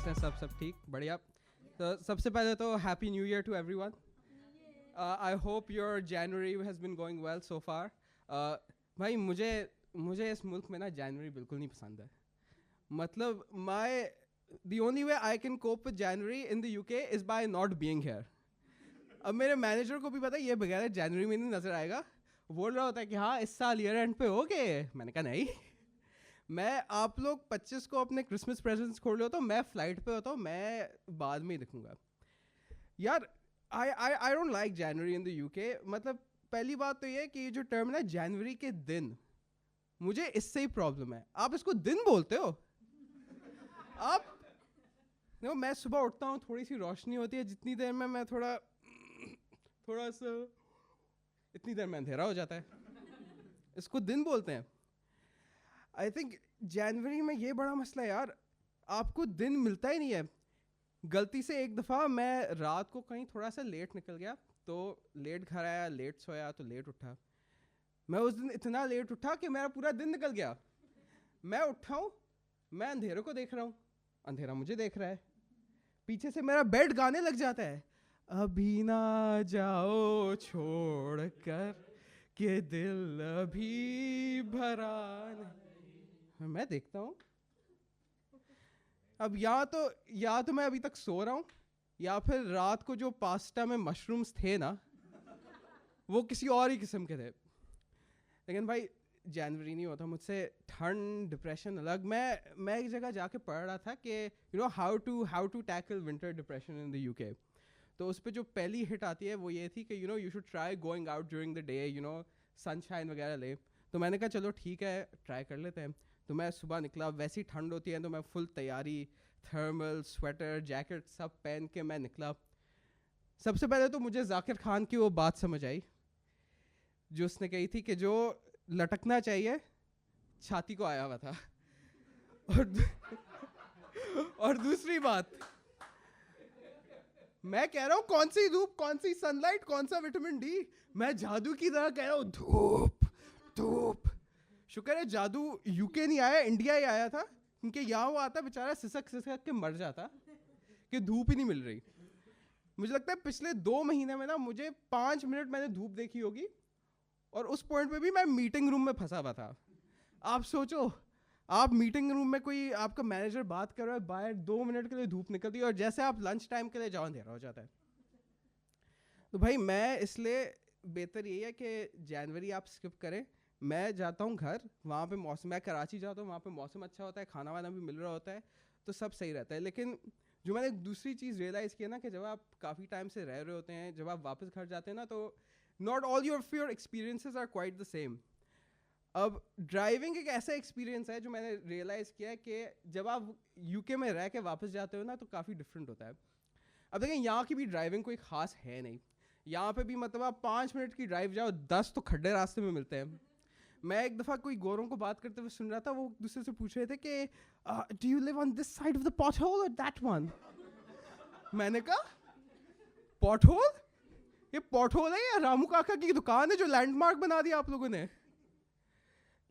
कैसे हैं सब ठीक बढ़िया. तो सबसे पहले तो happy new year to everyone. I hope your January has been going well so far. भाई मुझे इस मुल्क में ना जनवरी बिल्कुल नहीं पसंद है. मतलब the only way I can cope with January in the UK is by not being here. अब मेरे मैनेजर को भी पता है ये बगैर जनवरी में नहीं नज़र आएगा. बोल रहा होता है कि हाँ इस साल ईयर एंड पे हो गए. मैंने कहा नहीं, मैं आप लोग 25 को अपने क्रिसमस प्रेजेंट्स खोल लो तो मैं फ़्लाइट पे होता हूँ, मैं बाद में ही दिखूँगा. यार I don't like January in the UK. मतलब पहली बात तो ये कि ये जो टर्म है जनवरी के दिन, मुझे इससे ही प्रॉब्लम है. आप इसको दिन बोलते हो. आप देखो मैं सुबह उठता हूँ, थोड़ी सी रोशनी होती है, जितनी देर में मैं थोड़ा सा इतनी देर में अंधेरा हो जाता है. इसको दिन बोलते हैं. आई थिंक जनवरी में ये बड़ा मसला है यार, आपको दिन मिलता ही नहीं है. गलती से एक दफ़ा मैं रात को कहीं थोड़ा सा लेट निकल गया, तो लेट घर आया, लेट सोया, तो लेट उठा. मैं उस दिन इतना लेट उठा कि मेरा पूरा दिन निकल गया. मैं उठा हूँ, मैं अंधेरे को देख रहा हूँ, अंधेरा मुझे देख रहा है. पीछे से मेरा बेड गाने लग जाता है, अभी ना जाओ छोड़ कर के दिल अभी भरा नहीं. मैं देखता हूँ अब या तो मैं अभी तक सो रहा हूँ, या फिर रात को जो पास्ता में मशरूम्स थे ना वो किसी और ही किस्म के थे. लेकिन भाई जनवरी नहीं होता मुझसे. ठंड, डिप्रेशन अलग. मैं एक जगह जाके पढ़ रहा था कि you know how to tackle winter depression in the UK. तो उस पर जो पहली हिट आती है वो ये थी कि you no you should try going out during the day, you know sunshine वगैरह ले. तो मैंने कहा चलो ठीक है ट्राई कर लेते हैं. तो मैं सुबह निकला, वैसी ठंड होती है तो मैं फुल तैयारी, थर्मल, स्वेटर, जैकेट सब पहन के मैं निकला. सबसे पहले तो मुझे जाकिर खान की वो बात समझ आई जो उसने कही थी कि जो लटकना चाहिए छाती को आया हुआ था. और दूसरी बात, मैं कह रहा हूँ कौन सी धूप, कौन सी सनलाइट, कौन सा विटामिन डी. मैं जादू की तरह कह रहा हूँ धूप धूप. शुक्र है जादू यूके नहीं आया, इंडिया ही आया था, क्योंकि यहाँ वो आता बेचारा सिसक के मर जाता कि धूप ही नहीं मिल रही. मुझे लगता है पिछले 2 महीने में ना मुझे 5 मिनट मैंने धूप देखी होगी, और उस पॉइंट पे भी मैं मीटिंग रूम में फंसा हुआ था. आप सोचो, आप मीटिंग रूम में, कोई आपका मैनेजर बात कर रहा है, बाहर 2 मिनट के लिए धूप निकलती है, और जैसे आप लंच टाइम के लिए जाओ अंधेरा हो जाता है. तो भाई मैं इसलिए बेहतर यही है कि जनवरी आप स्किप करें. मैं जाता हूँ घर, वहाँ पे मौसम, मैं कराची जाता हूँ, वहाँ पे मौसम अच्छा होता है, खाना वाना भी मिल रहा होता है, तो सब सही रहता है. लेकिन जो मैंने दूसरी चीज़ रियलाइज़ किया ना कि जब आप काफ़ी टाइम से रह रहे होते हैं, जब आप वापस घर जाते हैं ना, तो not all your experiences are quite the same. अब ड्राइविंग एक ऐसा एक्सपीरियंस है जो मैंने रियलाइज़ किया है कि जब आप यूके में रह के वापस जाते हो ना तो काफ़ी डिफरेंट होता है. अब देखें यहाँ की भी ड्राइविंग कोई ख़ास है नहीं. यहाँ पे भी मतलब आप 5 मिनट की ड्राइव जाओ, 10 तो खड्डे रास्ते में मिलते हैं. मैं एक दफ़ा कोई गोरों को बात करते हुए सुन रहा था, वो दूसरे से पूछ रहे थे कि do you live on this side of the pot hole और दैट वन. मैंने कहा पॉट होल, ये पॉट होल है या रामू काका की दुकान है जो लैंडमार्क बना दिया आप लोगों ने.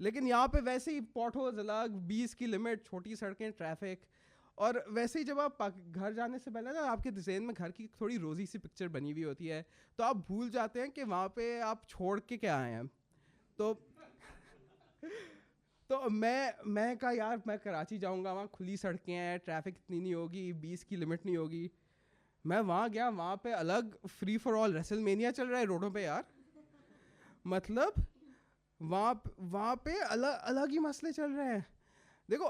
लेकिन यहाँ पे वैसे ही पॉट होल्स अलग, 20 की लिमिट, छोटी सड़कें, ट्रैफिक. और वैसे ही जब आप घर जाने से पहले ना आपके ज़हन में घर की थोड़ी रोज़ी सी पिक्चर बनी हुई होती है, तो आप भूल जाते हैं कि वहाँ पे आप छोड़ के क्या आए हैं. तो मैं कहा यार मैं कराची जाऊँगा, वहाँ खुली सड़कें हैं, ट्रैफिक इतनी नहीं होगी, 20 की लिमिट नहीं होगी. मैं वहाँ गया, वहाँ पे अलग फ्री फॉर ऑल रेसलमेनिया चल रहा है रोडों पे यार. मतलब वहाँ पे अलग ही मसले चल रहे हैं. देखो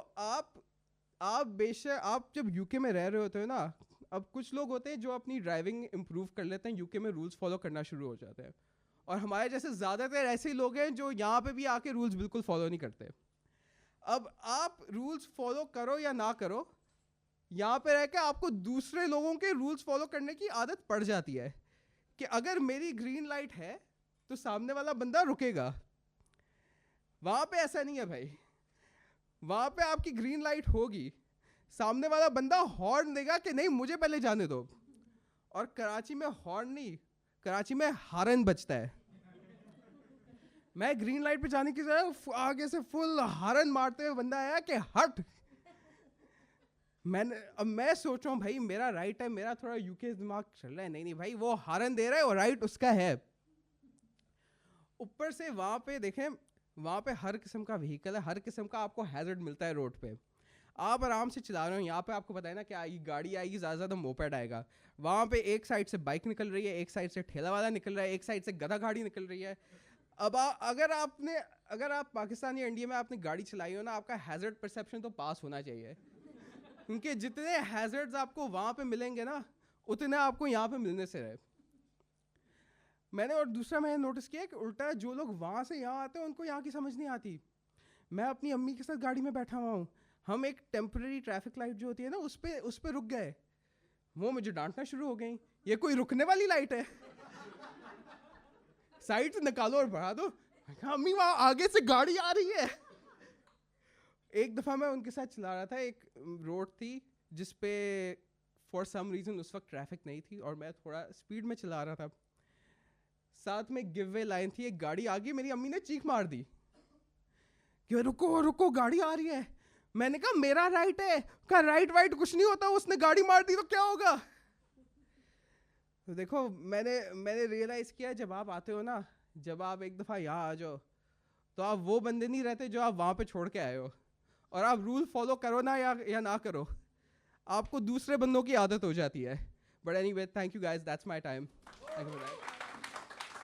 आप बेशक आप जब यूके में रह रहे होते हो ना, अब कुछ लोग होते हैं जो अपनी ड्राइविंग इम्प्रूव कर लेते हैं, यूके में रूल्स फॉलो करना शुरू हो जाते हैं. और हमारे जैसे ज़्यादातर ऐसे ही लोग हैं जो यहाँ पे भी आके रूल्स बिल्कुल फॉलो नहीं करते. अब आप रूल्स फॉलो करो या ना करो, यहाँ पे रह के आपको दूसरे लोगों के रूल्स फॉलो करने की आदत पड़ जाती है कि अगर मेरी ग्रीन लाइट है तो सामने वाला बंदा रुकेगा. वहाँ पे ऐसा नहीं है भाई. वहाँ पे आपकी ग्रीन लाइट होगी, सामने वाला बंदा हॉर्न देगा कि नहीं मुझे पहले जाने दो. और कराची में हॉर्न नहीं, कराची में हारन बजता है. मैं ग्रीन लाइट पे जाने की जगह आगे से फुल हारन मारते हुए बंदा आया कि हट. میں سوچ رہا ہوں بھائی میرا رائٹ ہے, میرا تھوڑا یو کے دماغ چل رہا ہے, نہیں بھائی وہ ہارن دے رہا ہے اور رائٹ اس کا ہے. اوپر سے وہاں پہ دیکھیں, وہاں پہ ہر قسم کا وہیکل ہے, ہر قسم کا آپ کو ہیزرڈ ملتا ہے روڈ پہ. آپ آرام سے چلا رہے ہو, یہاں پہ آپ کو پتا ہے نا کیا گاڑی آئے گی, زیادہ زیادہ موپیڈ آئے گا. وہاں پہ ایک سائڈ سے بائک نکل رہی ہے, ایک سائڈ سے ٹھیلا والا نکل رہا ہے, ایک سائڈ سے گدھا گاڑی نکل رہی ہے. اب اگر آپ پاکستان یا انڈیا میں آپ نے گاڑی چلائی ہو نا, آپ کا ہیزرڈ پرسیپشن تو پاس ہونا چاہیے, کیونکہ جتنے ہیزرڈز آپ کو وہاں پہ ملیں گے نا اتنے آپ کو یہاں پہ ملنے سے رہے. میں نے اور دوسرا میں نے نوٹس کیا کہ الٹا جو لوگ وہاں سے یہاں آتے ہیں ان کو یہاں کی سمجھ نہیں آتی. میں اپنی امی کے ساتھ گاڑی میں بیٹھا ہوا ہوں, ہم ایک ٹیمپرری ٹریفک لائٹ جو ہوتی ہے نا اس پہ رک گئے, وہ مجھے ڈانٹنا شروع ہو گئیں, یہ کوئی رکنے والی لائٹ ہے, سائڈ سے نکالو اور بڑھا دو. امی وہاں آگے سے گاڑی آ رہی ہے. ایک دفعہ میں ان کے ساتھ چلا رہا تھا, ایک روڈ تھی جس پہ فار سم ریزن اس وقت ٹریفک نہیں تھی اور میں تھوڑا اسپیڈ میں چلا رہا تھا. ساتھ میں گیو وے لائن تھی, ایک گاڑی آ گئی, میری امی نے چیخ مار دی کہ رکو رکو گاڑی آ رہی ہے. میں نے کہا میرا رائٹ ہے, کہا رائٹ وائٹ کچھ نہیں ہوتا, اس نے گاڑی مار دی تو کیا ہوگا. تو دیکھو میں نے ریئلائز کیا جب آپ آتے ہو نا, جب آپ ایک دفعہ یہاں آ جاؤ تو آپ وہ بندے نہیں رہتے جو آپ وہاں پہ چھوڑ کے آئے ہو, اور آپ رول فالو کرو نا یا نہ کرو, آپ کو دوسرے بندوں کی عادت ہو جاتی ہے. But any way, thank you guys, that's my time.